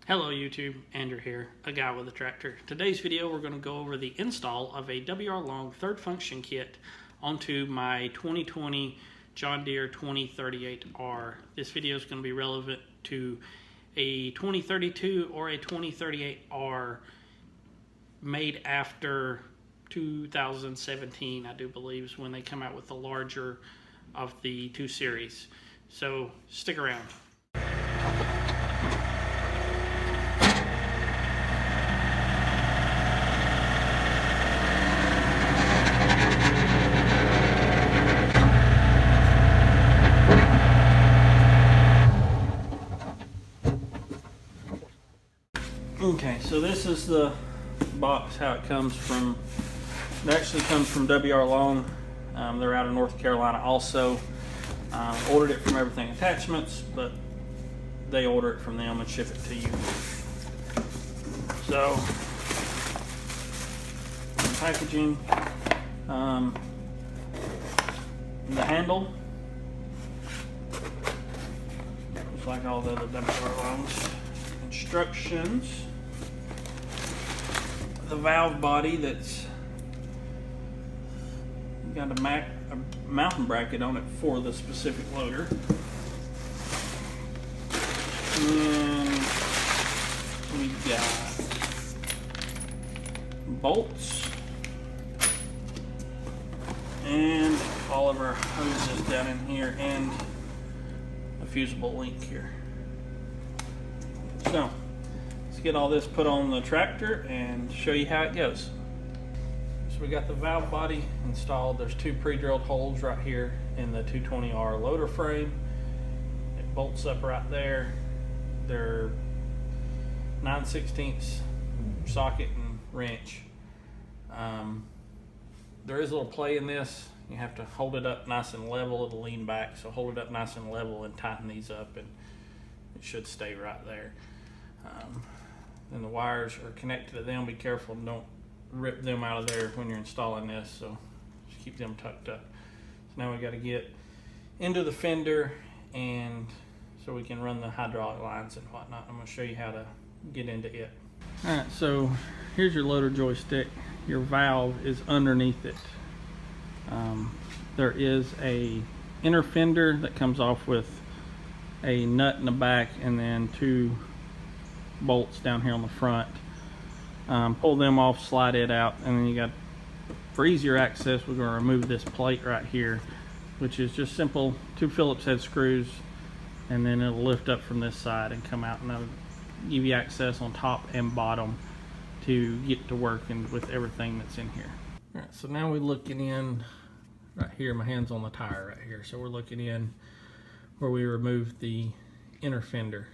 Hello YouTube, Andrew here, a guy with a tractor. Today's video we're going to go over the install of a WR Long third function kit onto my 2020 John Deere 2038R. This video is going to be relevant to a 2032 or a 2038R made after 2017, I do believe, is when they come out with the larger of the two series. So stick around. Okay, so this is the box, how it comes from. It actually comes from WR Long. They're out of North Carolina also. Ordered it from Everything Attachments, but they order it from them and ship it to you. So, packaging, the handle, just like all the other WR Longs. Instructions, the valve body that's got a mounting bracket on it for the specific loader. And then we got bolts and all of our hoses down in here and a fusible link here. So let's get all this put on the tractor and show you how it goes. So we got the valve body installed. There's two pre-drilled holes right here in the 220R loader frame. It bolts up right there. They're 9/16 socket and wrench. There is a little play in this. You have to hold it up nice and level. It'll lean back, so hold it up nice and level and tighten these up, and it should stay right there. Then the wires are connected to them. Be careful, don't rip them out of there when you're installing this, so just keep them tucked up. So now we got to get into the fender, and so we can run the hydraulic lines and whatnot. I'm going to show you how to get into it. Alright, so here's your loader joystick. Your valve is underneath it. There is a inner fender that comes off with a nut in the back and then two bolts down here on the front. Pull them off, slide it out, and then you got, for easier access, we're going to remove this plate right here, which is just simple two Phillips head screws, and then it'll lift up from this side and come out, and that'll give you access on top and bottom to get to work and with everything that's in here. All right, so now we're looking in right here. My hand's on the tire right here, so we're looking in where we removed the inner fender.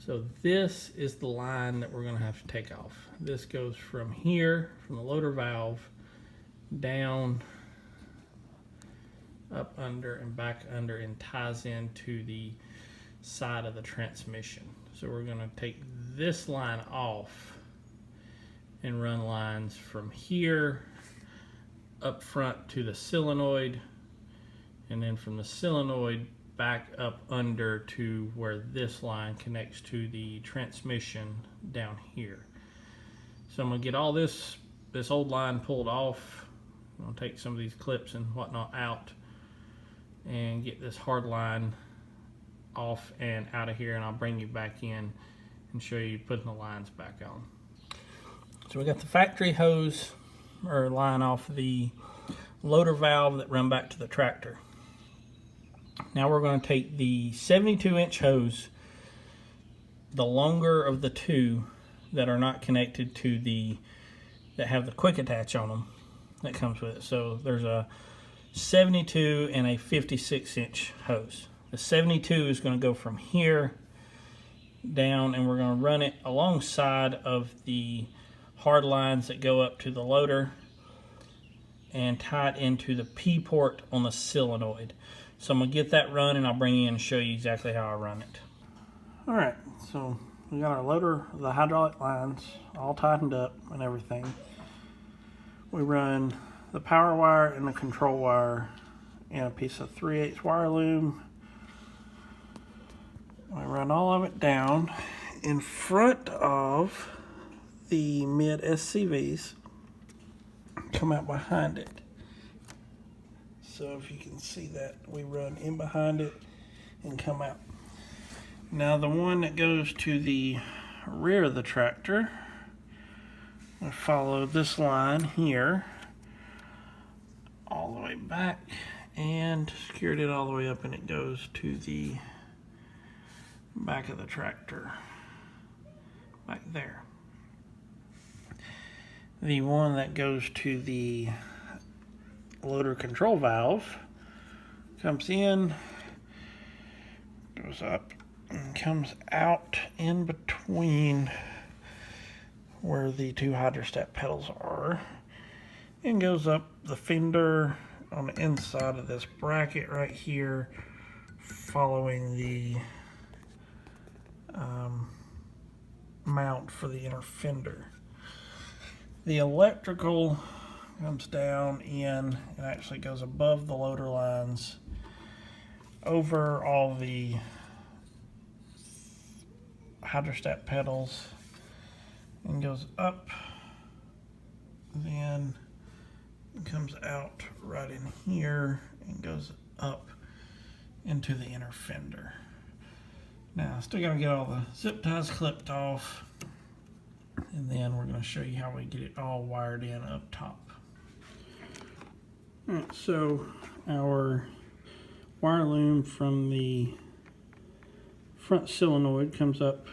So this is the line that we're going to have to take off. This goes from here, from the loader valve, down, up under, and back under, and ties into the side of the transmission. So we're going to take this line off and run lines from here up front to the solenoid, and then from the solenoid back up under to where this line connects to the transmission down here. So I'm going to get all this old line pulled off. I'm going to take some of these clips and whatnot out and get this hard line off and out of here, and I'll bring you back in and show you putting the lines back on. So we got the factory hose or line off the loader valve that run back to the tractor. Now we're going to take the 72-inch hose, the longer of the two that are not connected to that have the quick attach on them that comes with it. So there's a 72 and a 56-inch hose. The 72 is going to go from here down, and we're going to run it alongside of the hard lines that go up to the loader and tie it into the P port on the solenoid. So I'm going to get that run, and I'll bring you in and show you exactly how I run it. Alright, so we got our loader, the hydraulic lines all tightened up and everything. We run the power wire and the control wire in a piece of 3/8 wire loom. We run all of it down in front of the mid SCVs, come out behind it. So if you can see that, we run in behind it and come out. Now the one that goes to the rear of the tractor, I follow this line here all the way back and secured it all the way up, and it goes to the back of the tractor back there. The one that goes to the loader control valve comes in, goes up, and comes out in between where the two hydrostat pedals are, and goes up the fender on the inside of this bracket right here, following the mount for the inner fender. The electrical comes down in and actually goes above the loader lines, over all the hydrostat pedals, and goes up, then comes out right in here and goes up into the inner fender. Now, still got to get all the zip ties clipped off, and then we're going to show you how we get it all wired in up top. Alright, so our wire loom from the front solenoid comes up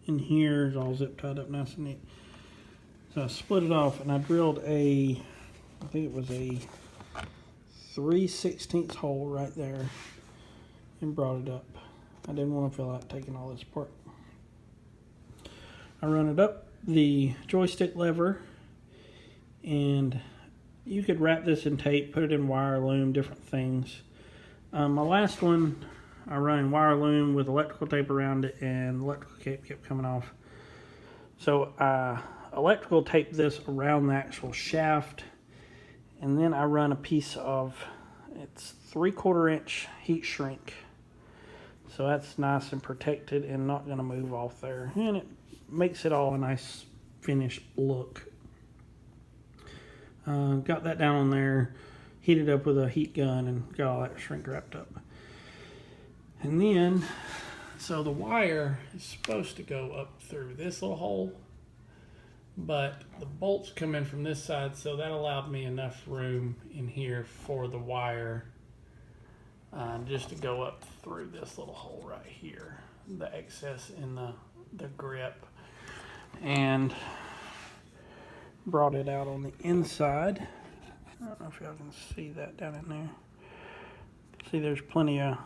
in here, it's all zip tied up nice and neat. So I split it off, and I drilled I think it was a 3/16 hole right there, and brought it up. I didn't want to feel like taking all this apart. I run it up the joystick lever, and you could wrap this in tape, put it in wire loom, different things. My last one, I run in wire loom with electrical tape around it, and electrical tape kept coming off. So I electrical tape this around the actual shaft, and then I run a piece of, it's 3/4 inch heat shrink. So that's nice and protected and not going to move off there. And it makes it all a nice finished look. Got that down on there, heated up with a heat gun, and got all that shrink wrapped up. And then, so the wire is supposed to go up through this little hole, but the bolts come in from this side, so that allowed me enough room in here for the wire just to go up through this little hole right here, the excess in the grip, and brought it out on the inside. I don't know if y'all can see that down in there. See, there's plenty of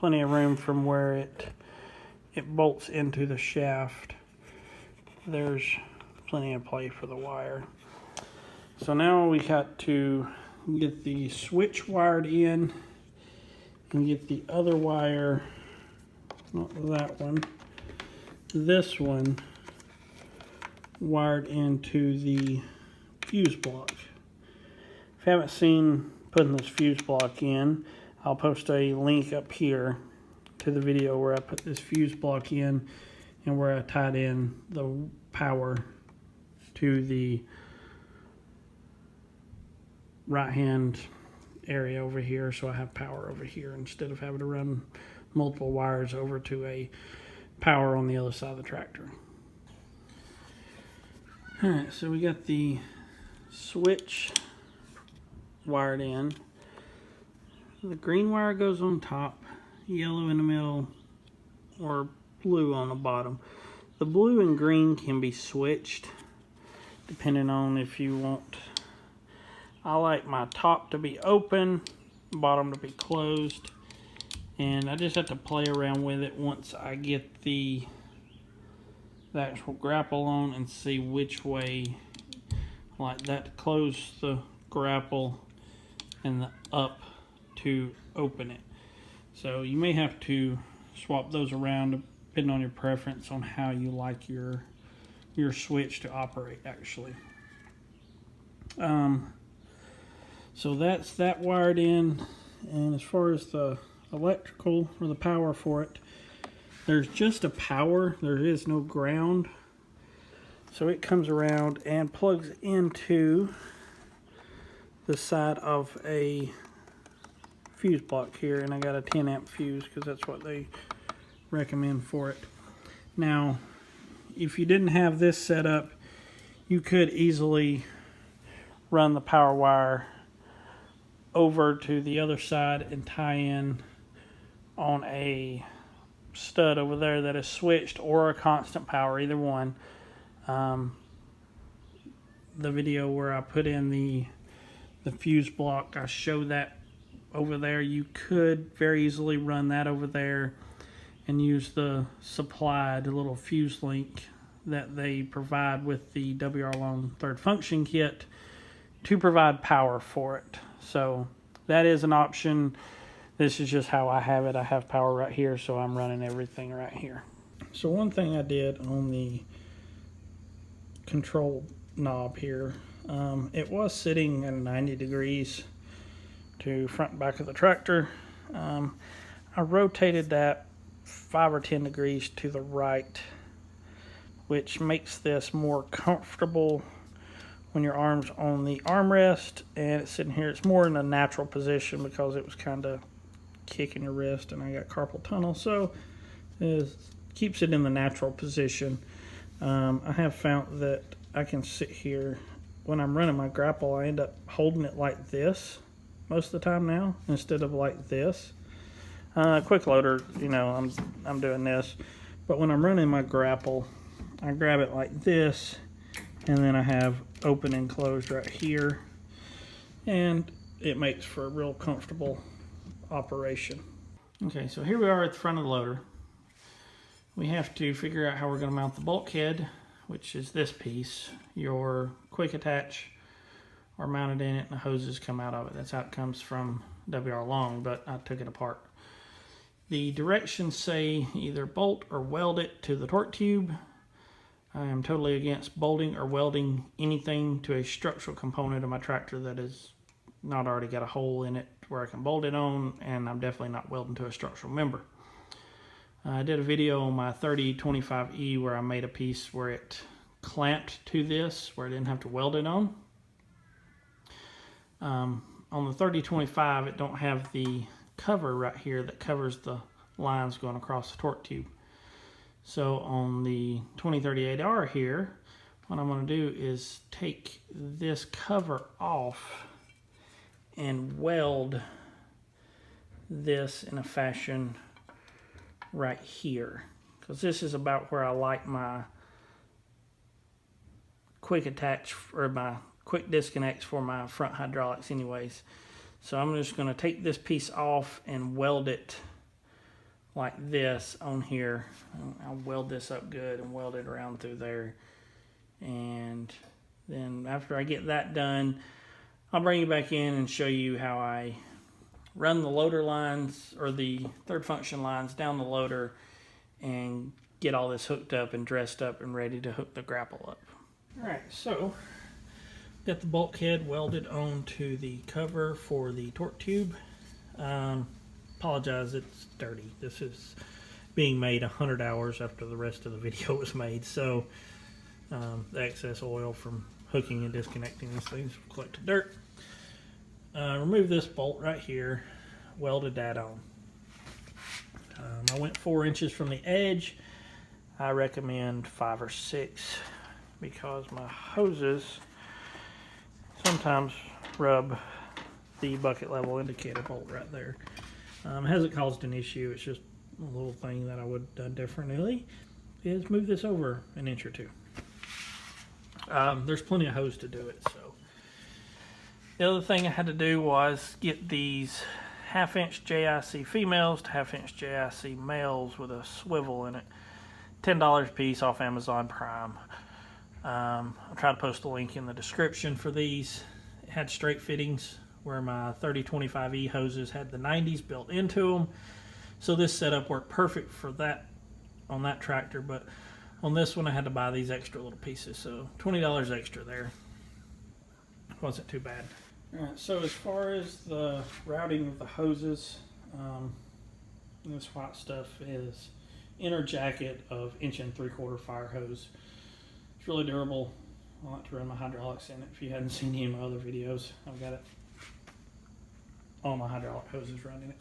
room from where it bolts into the shaft. There's plenty of play for the wire. So now we got to get the switch wired in and get the other wire, not that one, this one, wired into the fuse block. If you haven't seen putting this fuse block in, I'll post a link up here to the video where I put this fuse block in and where I tied in the power to the right hand area over here, so I have power over here instead of having to run multiple wires over to a power on the other side of the tractor. Alright, so we got the switch wired in. The green wire goes on top, yellow in the middle, or blue on the bottom. The blue and green can be switched depending on if you want. I like my top to be open, bottom to be closed, and I just have to play around with it once I get the actual grapple on and see which way, like that to close the grapple and the up to open it. So you may have to swap those around depending on your preference on how you like your switch to operate actually. So that's that wired in, and as far as the electrical or the power for it, there's just a power, there is no ground. So it comes around and plugs into the side of a fuse block here, and I got a 10 amp fuse because that's what they recommend for it. Now, if you didn't have this set up, you could easily run the power wire over to the other side and tie in on a stud over there that is switched or a constant power, either one. The video where I put in the fuse block, I show that over there. You could very easily run that over there and use the supplied little fuse link that they provide with the WR Long third function kit to provide power for it. So that is an option. This is just how I have it. I have power right here, so I'm running everything right here. So one thing I did on the control knob here, it was sitting at 90 degrees to front and back of the tractor. I rotated that 5 or 10 degrees to the right, which makes this more comfortable when your arm's on the armrest and it's sitting here. It's more in a natural position because it was kind of kicking your wrist and I got carpal tunnel, so it keeps it in the natural position. I have found that I can sit here when I'm running my grapple. I end up holding it like this most of the time now instead of like this. Quick loader, you know, I'm doing this, but when I'm running my grapple, I grab it like this, and then I have open and closed right here, and it makes for a real comfortable operation. Okay, so here we are at the front of the loader. We have to figure out how we're going to mount the bulkhead, which is this piece. Your quick attach are mounted in it and the hoses come out of it. That's how it comes from WR Long, but I took it apart. The directions say either bolt or weld it to the torque tube. I am totally against bolting or welding anything to a structural component of my tractor that is not already got a hole in it where I can bolt it on, and I'm definitely not welding to a structural member. I did a video on my 3025E where I made a piece where it clamped to this, where I didn't have to weld it on. On the 3025, it don't have the cover right here that covers the lines going across the torque tube. So on the 2038R here, what I'm going to do is take this cover off and weld this in a fashion right here, because this is about where I like my quick attach or my quick disconnects for my front hydraulics anyways. So I'm just going to take this piece off and weld it like this on here. I'll weld this up good and weld it around through there, and then after I get that done, I'll bring you back in and show you how I run the loader lines or the third function lines down the loader and get all this hooked up and dressed up and ready to hook the grapple up. Alright, so got the bulkhead welded onto the cover for the torque tube. Apologize, it's dirty. This is being made 100 hours after the rest of the video was made, so the excess oil from hooking and disconnecting these things will collect the dirt. Remove this bolt right here, welded that on. I went 4 inches from the edge. I recommend 5 or 6 because my hoses sometimes rub the bucket level indicator bolt right there. It hasn't caused an issue. It's just a little thing that I would have done differently is move this over an inch or 2. There's plenty of hose to do it. So the other thing I had to do was get these 1/2 inch JIC females to 1/2 inch JIC males with a swivel in it. $10 a piece off Amazon Prime. I'll try to post a link in the description for these. It had straight fittings where my 3025E hoses had the 90s built into them. So this setup worked perfect for that on that tractor, but on this one I had to buy these extra little pieces. So $20 extra there. Wasn't too bad. Alright, so as far as the routing of the hoses, this white stuff is inner jacket of 1 3/4 fire hose. It's really durable. I like to run my hydraulics in it. If you hadn't seen any of my other videos, I've got it. All my hydraulic hoses running it.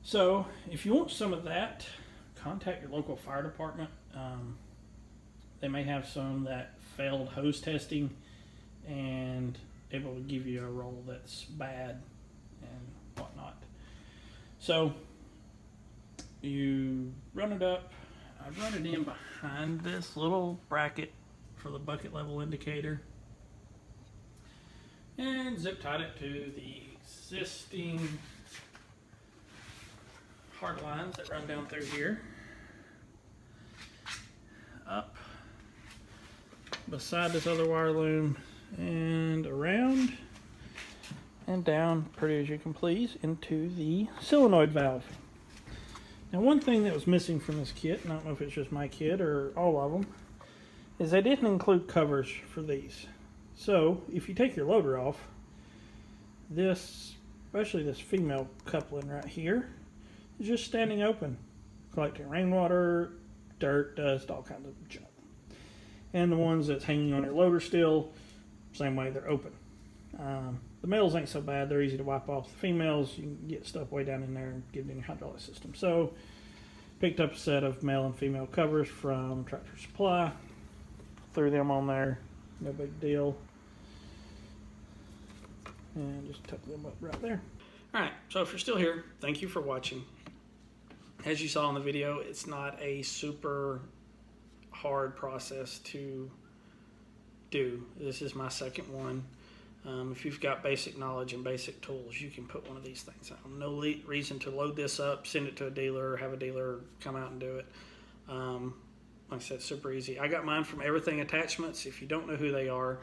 So if you want some of that, contact your local fire department. They may have some that failed hose testing and able to give you a roll that's bad and whatnot. So you run it up. I've run it in behind this little bracket for the bucket level indicator and zip tied it to the existing hard lines that run down through here, up beside this other wire loom and around and down, pretty as you can please, into the solenoid valve. Now, one thing that was missing from this kit, and I don't know if it's just my kit or all of them, is they didn't include covers for these. So if you take your loader off, this, especially this female coupling right here, is just standing open, collecting rainwater, dirt, dust, all kinds of junk. And the ones that's hanging on your loader still, same way, they're open. The males ain't so bad, they're easy to wipe off. The females, you can get stuff way down in there and get it in your hydraulic system. So picked up a set of male and female covers from Tractor Supply, threw them on there, no big deal, and just tuck them up right there. Alright, so if you're still here, thank you for watching. As you saw in the video, it's not a super hard process to do. This is my second one. If you've got basic knowledge and basic tools, you can put one of these things out. No reason to load this up, send it to a dealer, or have a dealer come out and do it. Like I said, super easy. I got mine from Everything Attachments. If you don't know who they are,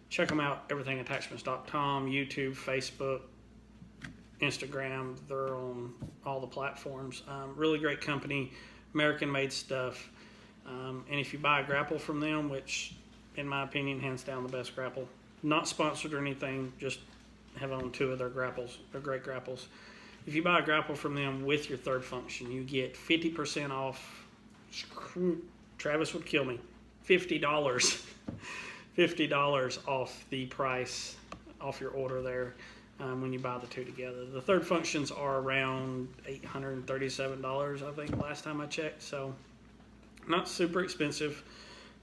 check them out, everythingattachments.com, YouTube, Facebook, Instagram. They're on all the platforms. Really great company, American-made stuff. And if you buy a grapple from them, which in my opinion, hands down the best grapple. Not sponsored or anything, just have owned 2 of their grapples. They're great grapples. If you buy a grapple from them with your third function, you get 50% off. Travis would kill me. $50. $50 off the price, off your order there when you buy the 2 together. The third functions are around $837, I think, last time I checked. So not super expensive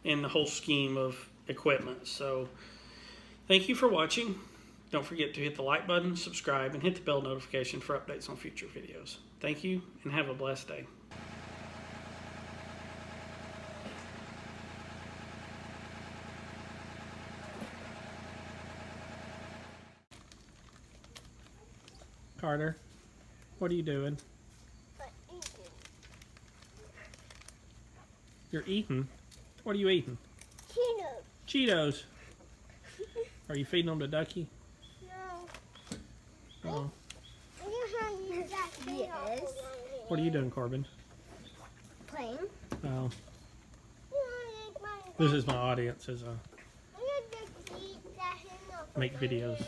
in the whole scheme of equipment. So thank you for watching. Don't forget to hit the like button, subscribe, and hit the bell notification for updates on future videos. Thank you, and have a blessed day. Carter, what are you doing? I'm eating. You're eating? What are you eating? Cheetos. Cheetos. Are you feeding them to Ducky? No. Oh. Yes. What are you doing, Corbin? Playing. Oh. This is my audience as I make videos.